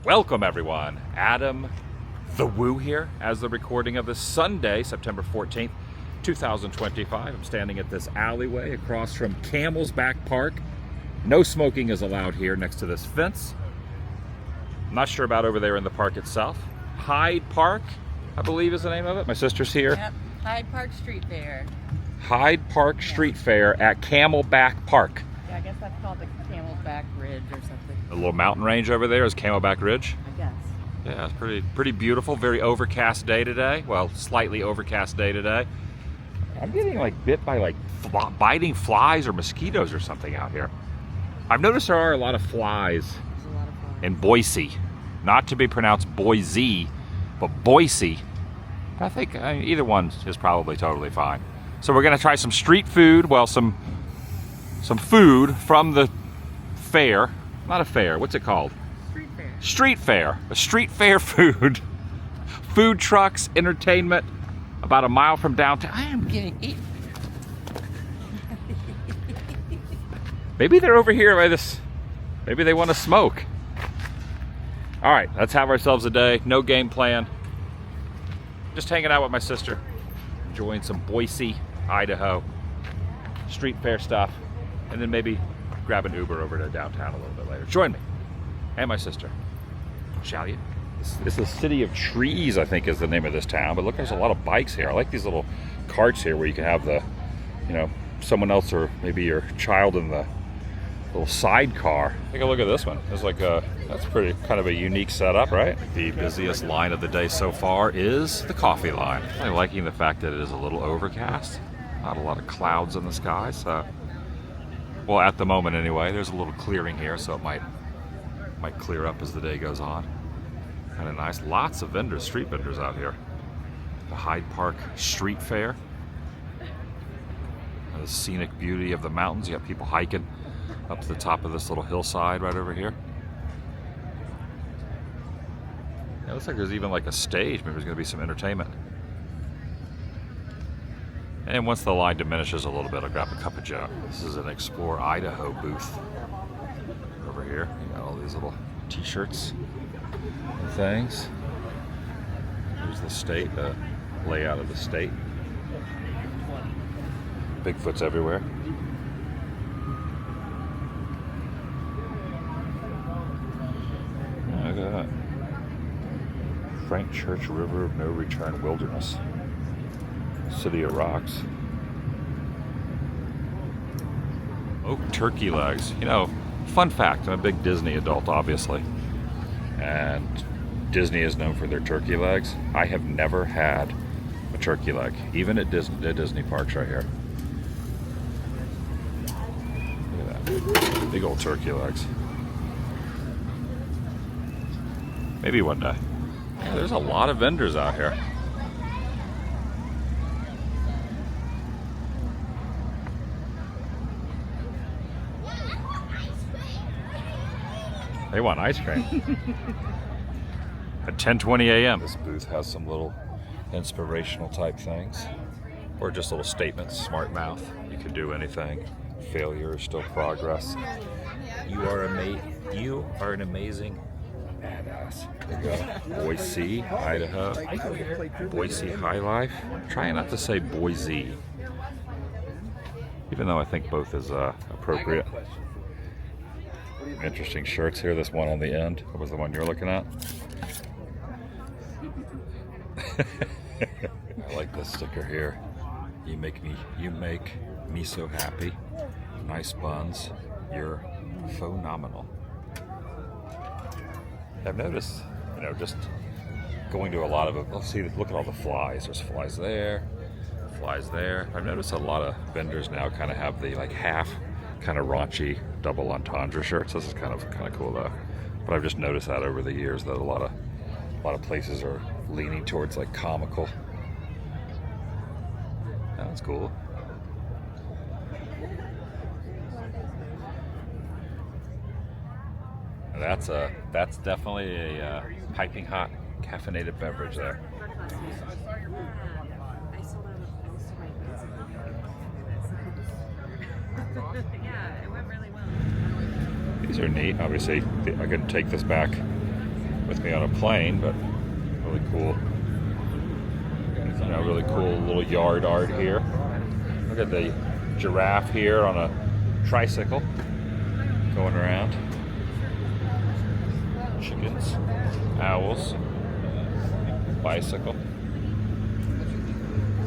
Welcome everyone. Adam the Woo here as the recording of this Sunday, September 14th, 2025. I'm standing at this alleyway across from Camel's Back Park. No smoking is allowed here next to this fence. I'm not sure about over there in the park itself. Hyde Park, I believe is the name of it. My sister's here. Yep, Hyde Park Street Fair. Hyde Park Street Fair at Camelback Park. Yeah, I guess that's called the Camelback Ridge or something. A little mountain range over there is Camelback Ridge. I guess. Yeah, it's pretty beautiful. Very overcast day today. Well, slightly overcast day today. I'm getting like bit by like biting flies or mosquitoes or something out here. I've noticed there are a lot of flies There's a lot of fun. in Boise. Not to be pronounced Boise, but Boise. I think either one is probably totally fine. So we're gonna try some street food. Well, some food from the fair. Not a fair. What's it called? Street Fair. Street fair. A street fair food. Food trucks, entertainment. About a mile from downtown. I am getting eaten. Maybe they're over here by this. Maybe they want to smoke. All right, let's have ourselves a day. No game plan. Just hanging out with my sister. Enjoying some Boise, Idaho street fair stuff. And then maybe grab an Uber over to downtown a little bit later. Join me and my sister, shall you? It's the City of Trees, I think is the name of this town. But look, there's a lot of bikes here. I like these little carts here where you can have the, someone else or maybe your child in the little sidecar. Take a look at this one. It's like that's pretty kind of a unique setup, right? The busiest line of the day so far is the coffee line. I'm liking the fact that it is a little overcast. Not a lot of clouds in the sky, so. Well, at the moment anyway, there's a little clearing here, so it might clear up as the day goes on. Kind of nice. Lots of vendors, street vendors out here. The Hyde Park Street Fair. The scenic beauty of the mountains. You got people hiking up to the top of this little hillside right over here. Yeah, it looks like there's even like a stage. Maybe there's going to be some entertainment. And once the line diminishes a little bit, I'll grab a cup of joe. This is an Explore Idaho booth over here. You got all these little t-shirts and things. Here's the state, layout of the state. Bigfoot's everywhere. Oh, look at that. Frank Church River of No Return Wilderness. City of Rocks. Oak turkey legs. Fun fact, I'm a big Disney adult, obviously. And Disney is known for their turkey legs. I have never had a turkey leg, even at Disney parks right here. Look at that. Big old turkey legs. Maybe one day. Yeah, there's a lot of vendors out here. They want ice cream. At 10:20 a.m. This booth has some little inspirational type things. Or just little statements, smart mouth. You can do anything. Failure is still progress. You are an amazing badass. There you go. Boise, Idaho. Boise High Life. I'm trying not to say Boise. Even though I think both is appropriate. Interesting shirts here. This one on the end. What was the one you're looking at? I like this sticker here. You make me so happy. Nice buns. You're phenomenal. I've noticed, just going to a lot of it. Let's see. Look at all the flies. There's flies there. Flies there. I've noticed a lot of vendors now kind of have the half kind of raunchy double entendre shirts. This is kind of cool though. But I've just noticed that over the years that a lot of places are leaning towards comical. That's cool. That's definitely a piping hot caffeinated beverage there. Yeah, it went really well. These are neat. Obviously, I can take this back with me on a plane, but really cool. You know, really cool little yard art here. Look at the giraffe here on a tricycle going around. Chickens, owls, bicycle.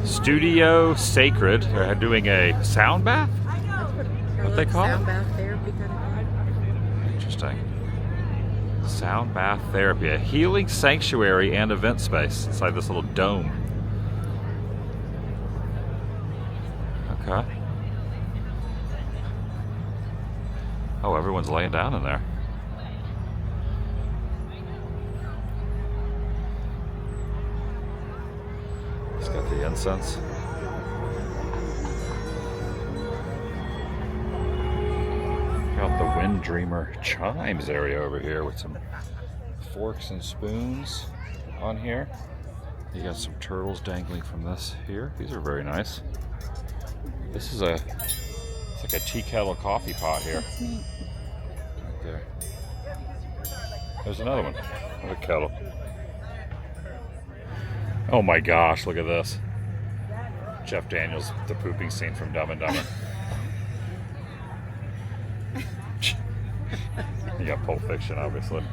Studio Sacred. They're doing a sound bath? What they call Sound it? bath therapy kind of. Interesting. Sound bath therapy, a healing sanctuary and event space inside this little dome. Okay. Oh, everyone's laying down in there. It's got the incense. Got the Wind Dreamer chimes area over here with some forks and spoons on here. You got some turtles dangling from this here. These are very nice. This is it's like a tea kettle coffee pot here. That's neat. Right there. There's another one. Another kettle. Oh my gosh, look at this. Jeff Daniels, the pooping scene from Dumb and Dumber. You got Pulp Fiction, obviously.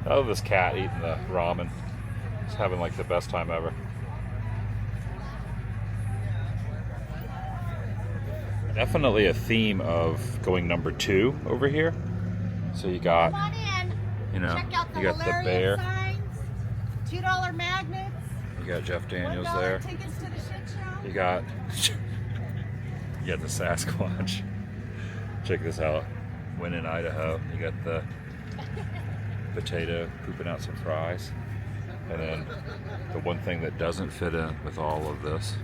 Oh, this cat eating the ramen. He's having like the best time ever. Definitely a theme of going number 2 over here. So you got, Come on in. you know, Check out the you got the Hilarious bear. signs, $2 magnets, You got Jeff Daniels $1 there. tickets to the shit show. You got the Sasquatch. Check this out. Boise, Idaho. You got the potato pooping out some fries. And then the one thing that doesn't fit in with all of this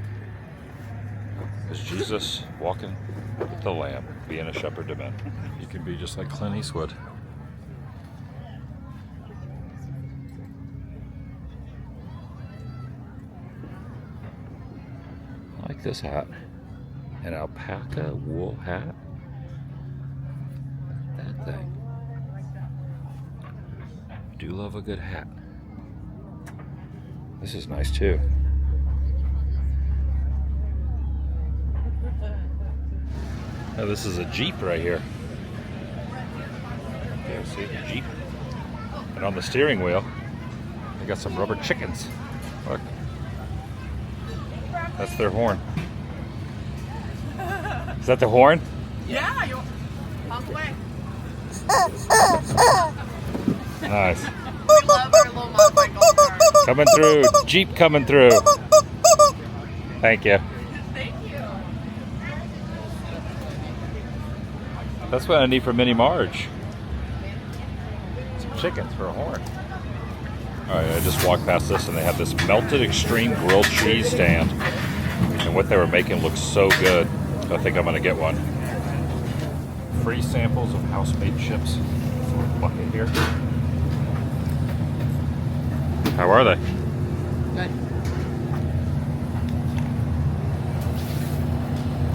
is Jesus walking with the lamb, being a shepherd to men. You can be just like Clint Eastwood. I like this hat. An alpaca wool hat. That thing. I do love a good hat. This is nice too. Now this is a Jeep right here. Yeah, see the Jeep? And on the steering wheel, they got some rubber chickens. Look. That's their horn. Is that the horn? Yeah, you pump away. Nice. We love our little motorcycle cars. Coming through. Jeep coming through. Thank you. Thank you. That's what I need for Minnie Marge. Some chickens for a horn. Alright, I just walked past this and they have this melted extreme grilled cheese stand. And what they were making looks so good. I think I'm going to get one. Free samples of house-made chips. Bucket here. How are they?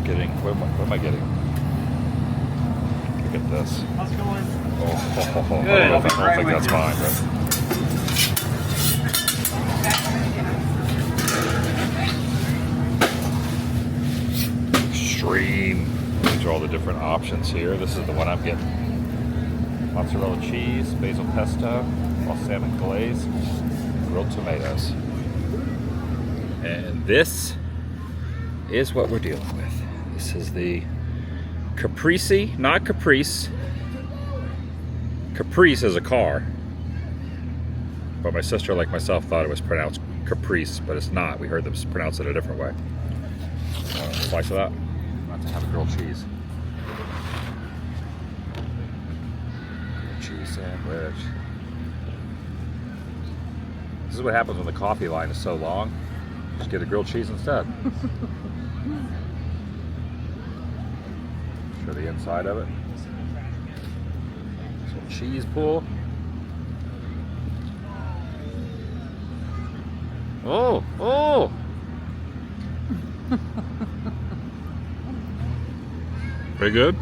Good. What am I getting? Look at this. How's it going? Oh, Good, I I'll be don't right think with that's you. mine, but extreme. These are all the different options here. This is the one I'm getting. Mozzarella cheese, basil pesto, balsamic glaze, grilled tomatoes. And this is what we're dealing with. This is the Caprese, not Caprice. Caprice is a car. But my sister, like myself, thought it was pronounced Caprice, but it's not. We heard them pronounce it a different way. Slice of that. Not to have a grilled cheese. Cheese sandwich. This is what happens when the coffee line is so long. Just get a grilled cheese instead. Show the inside of it. Some cheese pool. Oh, oh! Very good.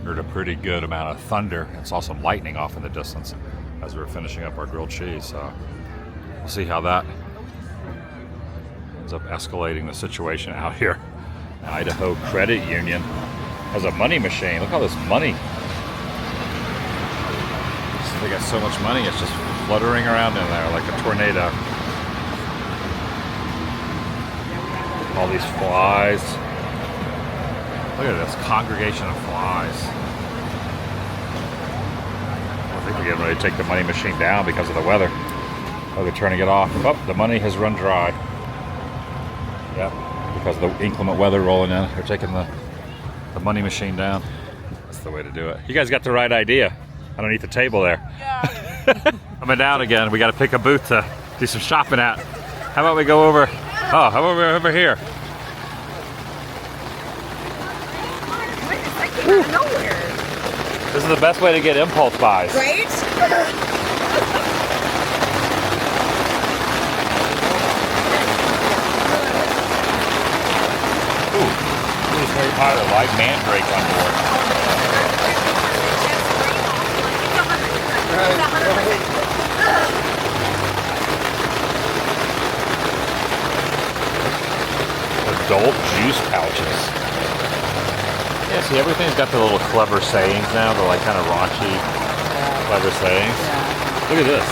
Heard a pretty good amount of thunder and saw some lightning off in the distance as we were finishing up our grilled cheese. So we'll see how that ends up escalating the situation out here. Idaho Credit Union has a money machine. Look at all this money. They got so much money, it's just fluttering around in there like a tornado. All these flies. Look at this congregation of flies. I think they're getting ready to take the money machine down because of the weather. Oh, they're turning it off. Oh, the money has run dry. Yep, because of the inclement weather rolling in. They're taking the money machine down. That's the way to do it. You guys got the right idea underneath the table there. Yeah. Coming down again. We got to pick a booth to do some shopping at. How about we go over? Oh, how about we go over here? Nowhere. This is the best way to get impulse buys. Right? Ooh, this is Harry Potter live mandrake on board. Adult juice pouches. Yeah, see, everything's got the little clever sayings now. They're like kind of raunchy, clever sayings. Yeah. Look at this.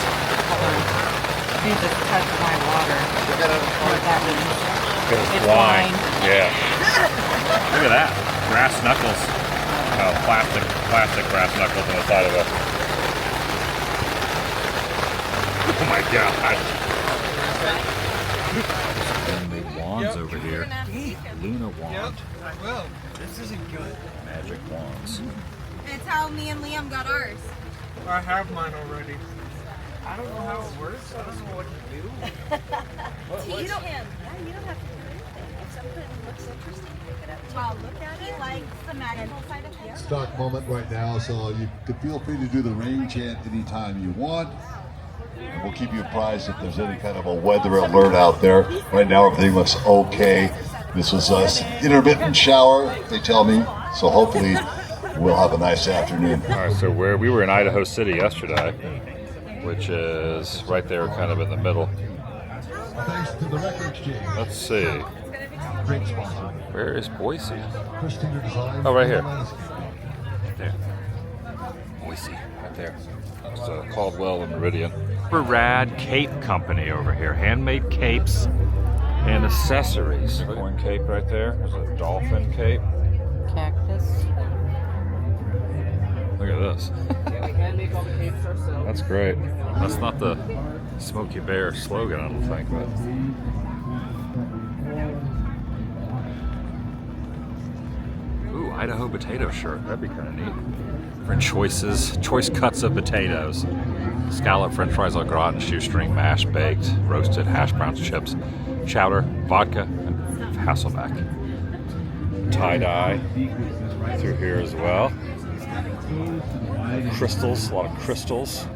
You just touched my water. What that means. It's wine. Yeah. Look at that. Brass knuckles. Oh, plastic brass knuckles on the side of it. Oh my god. Handmade wands over here. Luna wand. I will. This isn't good. Magic wands. That's how me and Liam got ours. I have mine already. I don't know how it works. I don't know what to do. You don't have to do anything. If something looks interesting, pick it up. Well, look at it. He likes the magical side of it. Stock moment right now, so you can feel free to do the rain chant anytime you want. And we'll keep you apprised if there's any kind of a weather alert out there. Right now, everything looks okay. This was an intermittent shower, they tell me, so hopefully we'll have a nice afternoon. All right, so we were in Idaho City yesterday, which is right there, kind of in the middle. Thanks to the Record Exchange. Let's see. Great sponsor. Where is Boise? Christina Design. Oh, right here. Right there. Boise, right there. That's Caldwell and Meridian. Super rad cape company over here. Handmade capes and accessories. Unicorn cape right there. There's a dolphin cape. Cactus. Look at this. And make all the capes ourselves. That's great. That's not the Smokey Bear slogan, I don't think, but. Ooh, Idaho potato shirt. That'd be kind of neat. Different choice cuts of potatoes. Scallop, french fries au gratin, shoestring, mashed, baked, roasted, hash browns, chips, chowder, vodka, and Hasselback. Tie-dye through here as well. Crystals, a lot of crystals.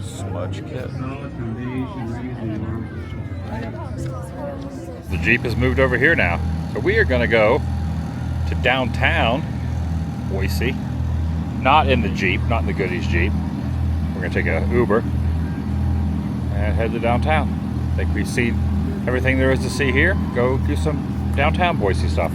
Smudge kit. The Jeep has moved over here now. So we are going to go to downtown Boise. Not in the Jeep, not in the Goodies Jeep. We're going to take an Uber and head to downtown. I think we've seen everything there is to see here. Go do some downtown Boise stuff.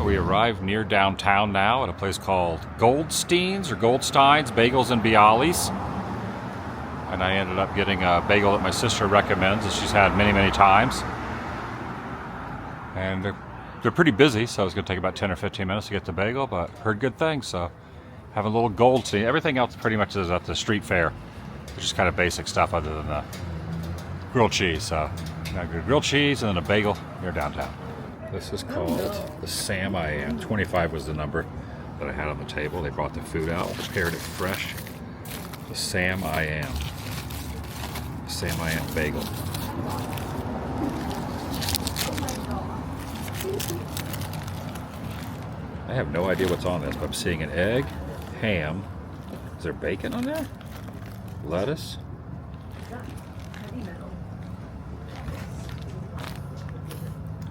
We arrived near downtown now at a place called Goldstein's or Goldstein's Bagels and Bialys. And I ended up getting a bagel that my sister recommends that she's had many, many times. And they're pretty busy, so it's going to take about 10 or 15 minutes to get the bagel, but heard good things, so having a little Goldstein. Everything else pretty much is at the street fair, which is kind of basic stuff other than the grilled cheese. So grilled cheese and then a bagel near downtown. This is called the Sam I Am. 25 was the number that I had on the table. They brought the food out, prepared it fresh. The Sam I Am. Sam I Am bagel. I have no idea what's on this, but I'm seeing an egg, ham. Is there bacon on there? lettuce.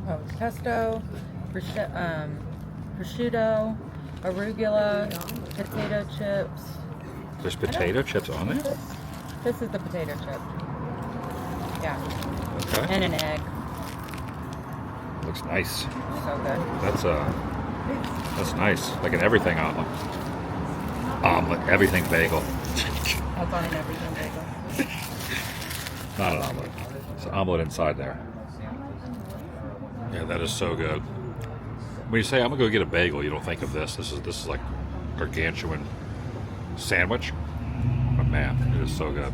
Oh, pesto, prosciutto, arugula, potato chips. There's potato chips on there? This is the potato chip. Yeah. Okay. And an egg. Looks nice. So good. That's nice. Like an everything omelet. Omelet, everything bagel. That's on an everything bagel. Not an omelet. It's an omelet inside there. Yeah, that is so good. When you say I'm gonna go get a bagel, you don't think of this. This is like gargantuan sandwich. But man, it is so good.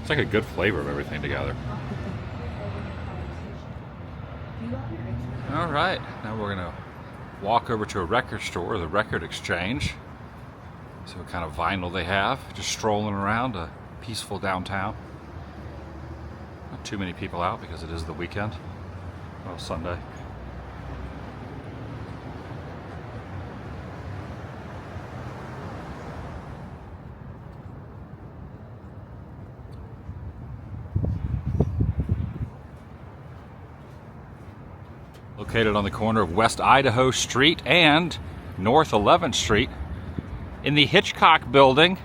It's like a good flavor of everything together. All right, now we're gonna walk over to a record store, the Record Exchange. See what kind of vinyl they have. Just strolling around a peaceful downtown. Not too many people out because it is the weekend. Well, Sunday. Located on the corner of West Idaho Street and North 11th Street in the Hitchcock building.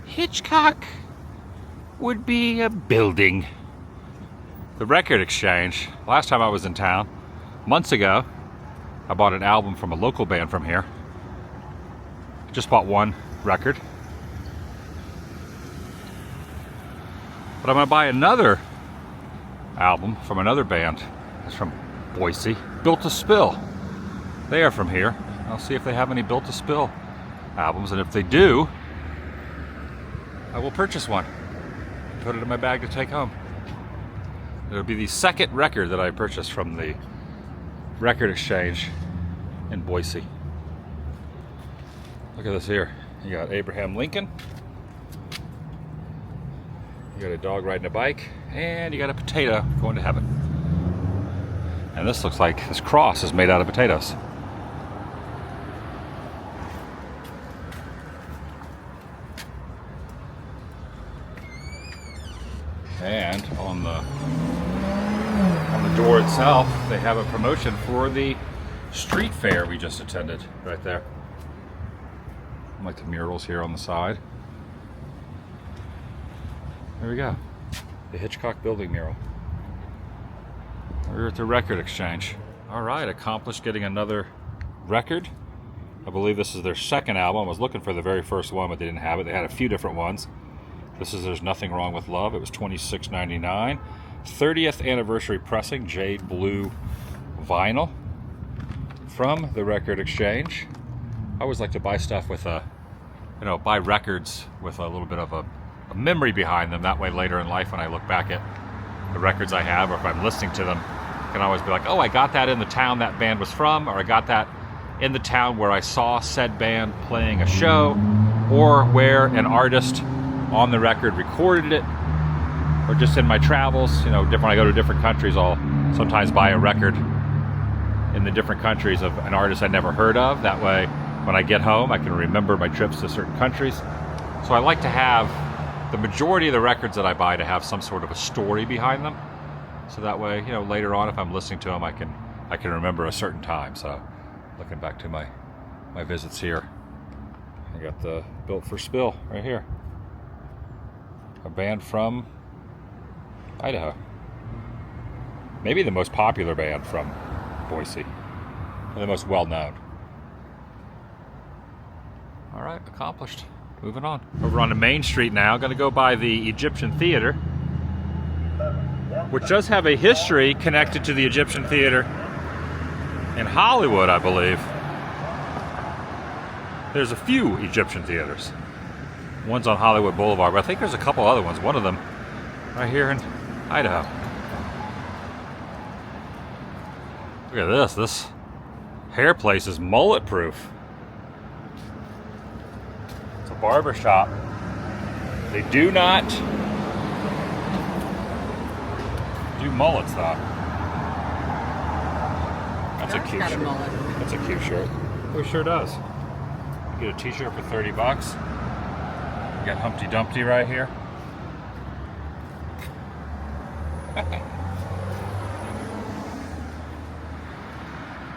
Hitchcock would be a building. The Record Exchange. Last time I was in town, months ago, I bought an album from a local band from here. Just bought one record. But I'm gonna buy another album from another band. It's from Boise, Built to Spill. They are from here. I'll see if they have any Built to Spill albums, and if they do, I will purchase one. Put it in my bag to take home. It'll be the second record that I purchased from the Record Exchange in Boise. Look at this here. You got Abraham Lincoln. You got a dog riding a bike, and you got a potato going to heaven. And this looks like this cross is made out of potatoes. And on the door itself, they have a promotion for the street fair we just attended right there. I like the murals here on the side. There we go. The Hitchcock building mural. We're at the Record Exchange. All right, accomplished getting another record. I believe this is their second album. I was looking for the very first one, but they didn't have it. They had a few different ones. This is There's Nothing Wrong with Love. It was $26.99. 30th anniversary pressing, jade blue vinyl from the Record Exchange. I always like to buy stuff with buy records with a little bit of a memory behind them. That way later in life when I look back at the records I have, or if I'm listening to them, I can always be like, oh, I got that in the town that band was from, or I got that in the town where I saw said band playing a show, or where an artist on the record recorded it, or just in my travels, when I go to different countries, I'll sometimes buy a record in the different countries of an artist I never heard of. That way, when I get home, I can remember my trips to certain countries. So I like to have the majority of the records that I buy to have some sort of a story behind them. So that way, later on, if I'm listening to them, I can remember a certain time. So looking back to my visits here, I got the Built for Spill right here. A band from Idaho. Maybe the most popular band from Boise. And the most well-known. All right, accomplished. Moving on. Over on the Main Street now. Going to go by the Egyptian Theater, which does have a history connected to the Egyptian Theater in Hollywood, I believe. There's a few Egyptian theaters. One's on Hollywood Boulevard, but I think there's a couple other ones. One of them right here in Idaho. Look at this. This hair place is mullet proof. It's a barber shop. They do not do mullets though. That's a cute shirt. That's a cute shirt. Oh, it sure does. You get a t-shirt for $30. You got Humpty Dumpty right here.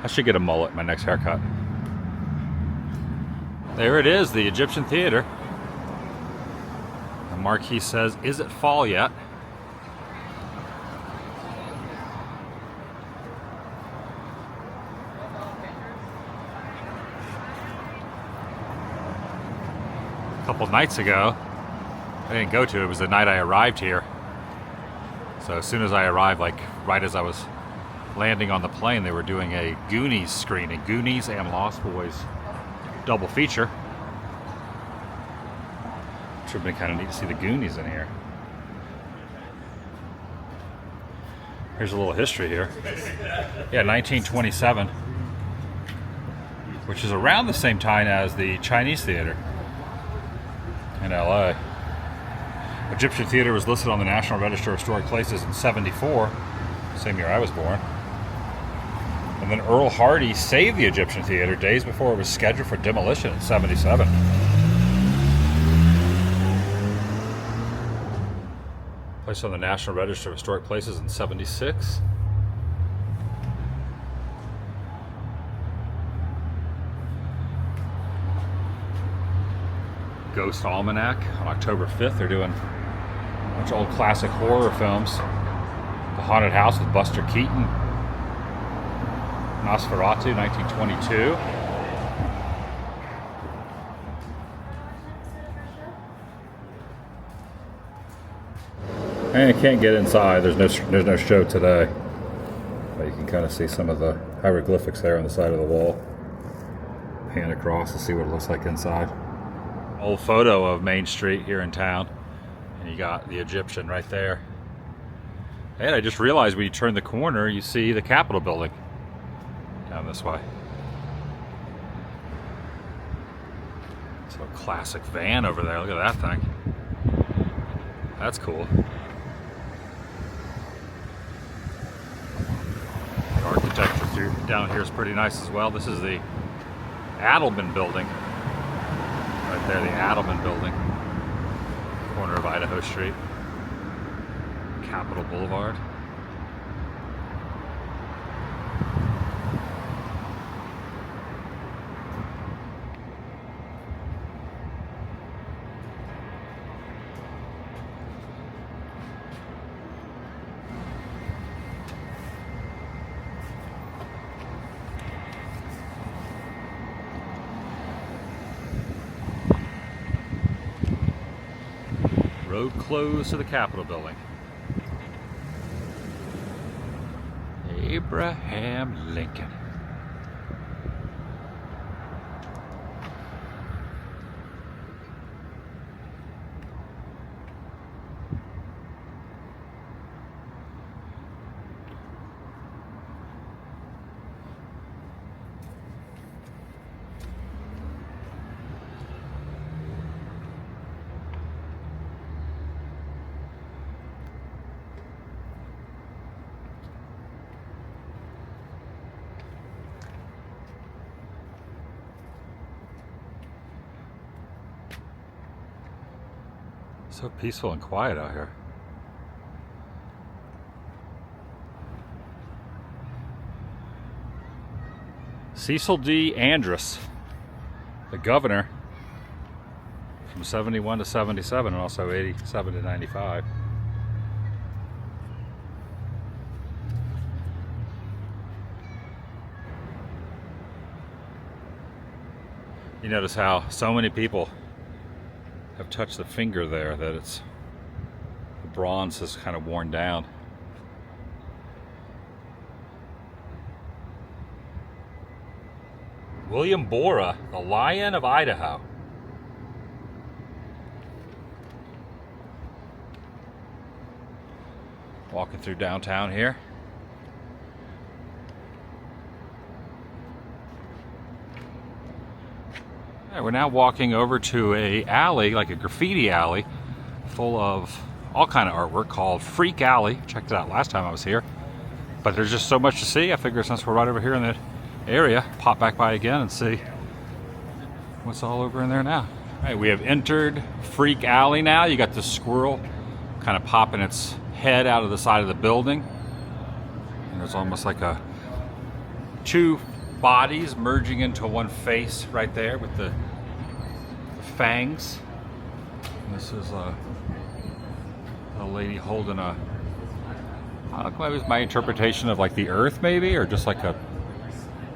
I should get a mullet my next haircut. There it is, the Egyptian Theater. The marquee says, "Is it fall yet?" A couple nights ago, I didn't go to it. It was the night I arrived here. So as soon as I arrived, like right as I was landing on the plane, they were doing a Goonies screening. Goonies and Lost Boys double feature. Which would have been kind of neat to see the Goonies in here. Here's a little history here. Yeah, 1927, which is around the same time as the Chinese Theater in LA. Egyptian Theater was listed on the National Register of Historic Places in '74, same year I was born. And then Earl Hardy saved the Egyptian Theater days before it was scheduled for demolition in '77. Placed on the National Register of Historic Places in '76. Ghost Almanac on October 5th. They're doing a bunch of old classic horror films. The Haunted House with Buster Keaton. Nosferatu, 1922. And you can't get inside. There's no show today. But you can kind of see some of the hieroglyphics there on the side of the wall. Pan across to see what it looks like inside. Old photo of Main Street here in town, and you got the Egyptian right there. And I just realized when you turn the corner, you see the Capitol building down this way. So a classic van over there. Look at that thing. That's cool. The architecture down here is pretty nice as well. This is the Adelman building. Right there, the Adelman building, corner of Idaho Street, Capitol Boulevard. Road closed to the Capitol building. Abraham Lincoln. So peaceful and quiet out here. Cecil D. Andrus, the governor from 71 to 77 and also 87 to 95. You notice how so many people have touched the finger there that the bronze is kind of worn down. William Borah, the Lion of Idaho. Walking through downtown here. We're now walking over to a alley, like a graffiti alley, full of all kind of artwork called Freak Alley. Checked it out last time I was here. But there's just so much to see. I figure since we're right over here in the area, pop back by again and see what's all over in there now. All right, we have entered Freak Alley now. You got the squirrel kind of popping its head out of the side of the building. And there's almost like two bodies merging into one face right there with the fangs. And this is a lady holding a, I don't know, maybe it's my interpretation of like the earth maybe, or just like a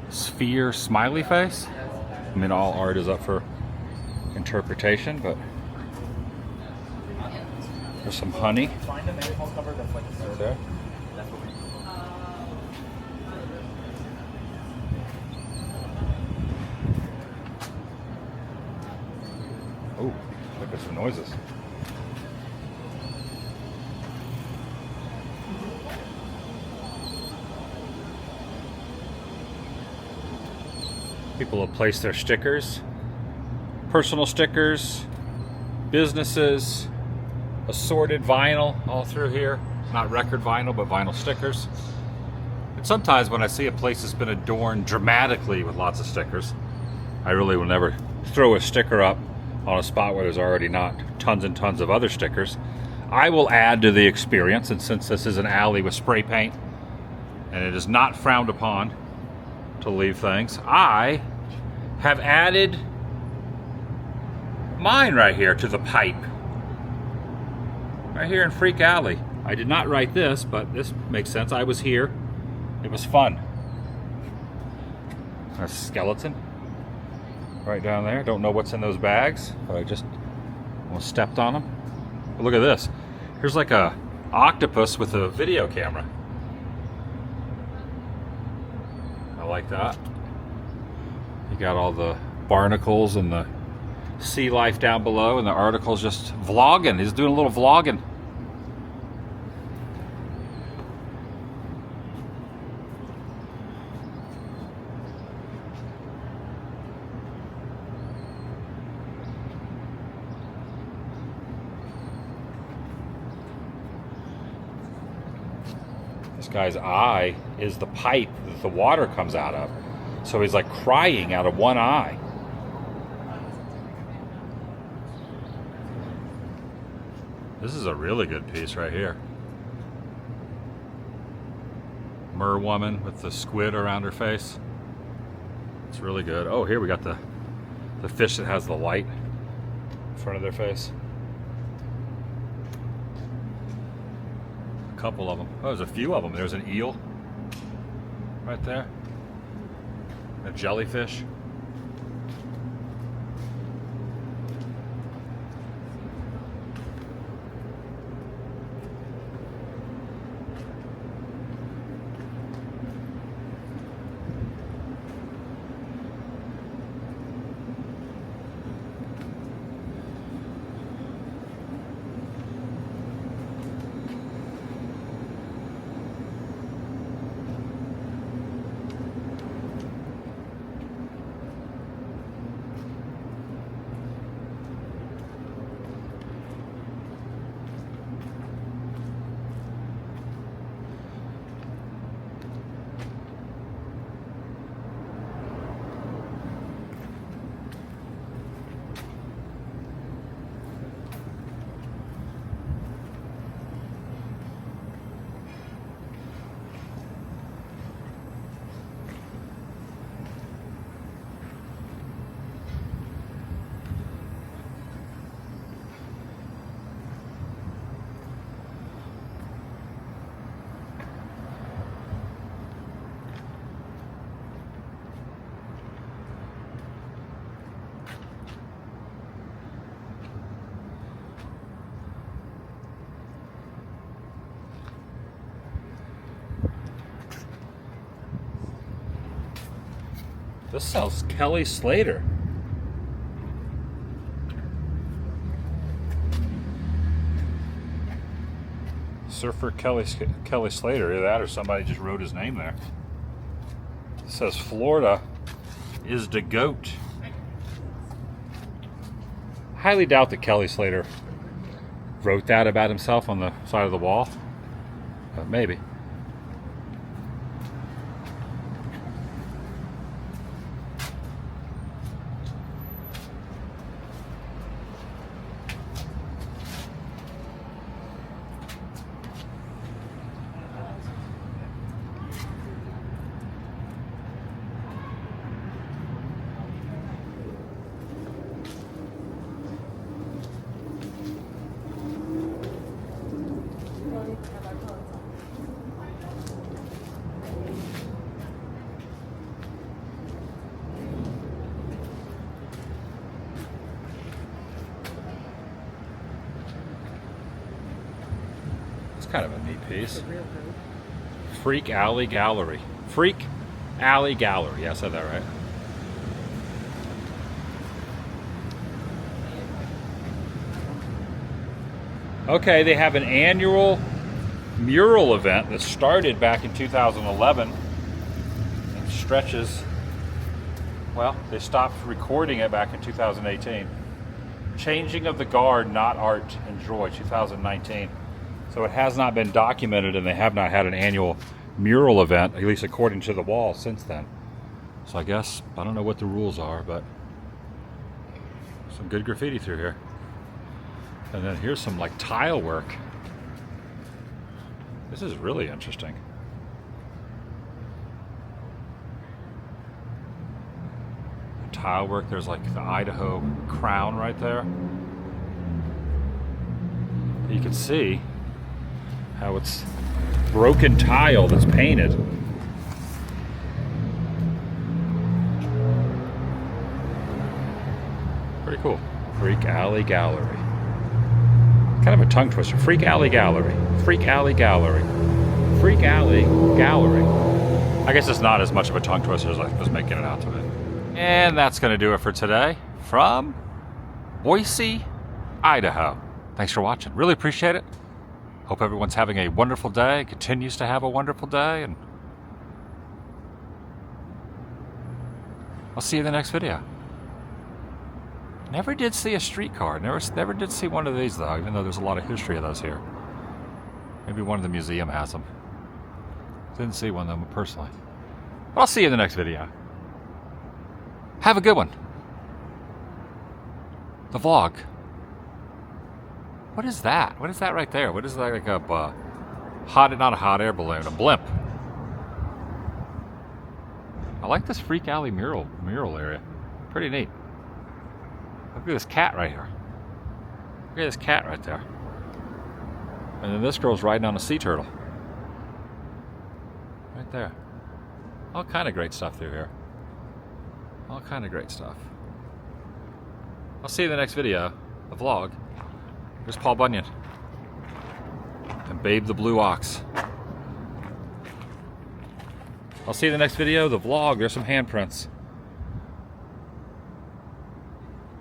sphere smiley face. I mean, all art is up for interpretation, but there's some honey. Find a manhole cover that's like a there. Oh, look at some noises. People have placed their stickers, personal stickers, businesses, assorted vinyl all through here. Not record vinyl, but vinyl stickers. And sometimes when I see a place that's been adorned dramatically with lots of stickers, I really will never throw a sticker up on a spot where there's already not tons and tons of other stickers. I will add to the experience, and since this is an alley with spray paint, and it is not frowned upon to leave things, I have added mine right here to the pipe. Right here in Freak Alley. I did not write this, but this makes sense. I was here. It was fun. A skeleton right down there. Don't know what's in those bags, but I just almost stepped on them. But look at this. Here's like a octopus with a video camera. I like that. You got all the barnacles and the sea life down below, and the article's just vlogging. He's doing a little vlogging. This guy's eye is the pipe that the water comes out of. So he's like crying out of one eye. This is a really good piece right here. Mer woman with the squid around her face. It's really good. Oh, here we got the fish that has the light in front of their face. A couple of them. Oh, there's a few of them. There's an eel right there. A jellyfish. This sells Kelly Slater. Surfer Kelly Slater. Either that or somebody just wrote his name there. It says Florida is the goat. Highly doubt that Kelly Slater wrote that about himself on the side of the wall. But maybe. kind of a neat piece. Freak Alley Gallery. Freak Alley Gallery. Yeah, I said that right. Okay, they have an annual mural event that started back in 2011 and stretches, well, they stopped recording it back in 2018. Changing of the Guard, Not Art and Joy, 2019. So it has not been documented, and they have not had an annual mural event, at least according to the wall, since then. So I guess, I don't know what the rules are, but some good graffiti through here. And then here's some like tile work. This is really interesting. Tile work, there's like the Idaho crown right there. You can see how it's broken tile that's painted. Pretty cool. Freak Alley Gallery. Kind of a tongue twister. Freak Alley Gallery. Freak Alley Gallery. Freak Alley Gallery. I guess it's not as much of a tongue twister as I was making it out to be. And that's going to do it for today from Boise, Idaho. Thanks for watching. Really appreciate it. Hope everyone's having a wonderful day, continues to have a wonderful day, and I'll see you in the next video. Never did see a streetcar. Never did see one of these, though, even though there's a lot of history of those here. Maybe one of the museum has them. Didn't see one of them personally. But I'll see you in the next video. Have a good one. The vlog. What is that? What is that right there? What is that, like a not a hot air balloon, a blimp. I like this Freak Alley mural area. Pretty neat. Look at this cat right here. Look at this cat right there. And then this girl's riding on a sea turtle. Right there. All kind of great stuff through here. All kind of great stuff. I'll see you in the next video, the vlog. Here's Paul Bunyan. And Babe the Blue Ox. I'll see you in the next video, the vlog. There's some handprints.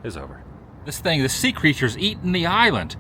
It's over. This sea creature's eating the island.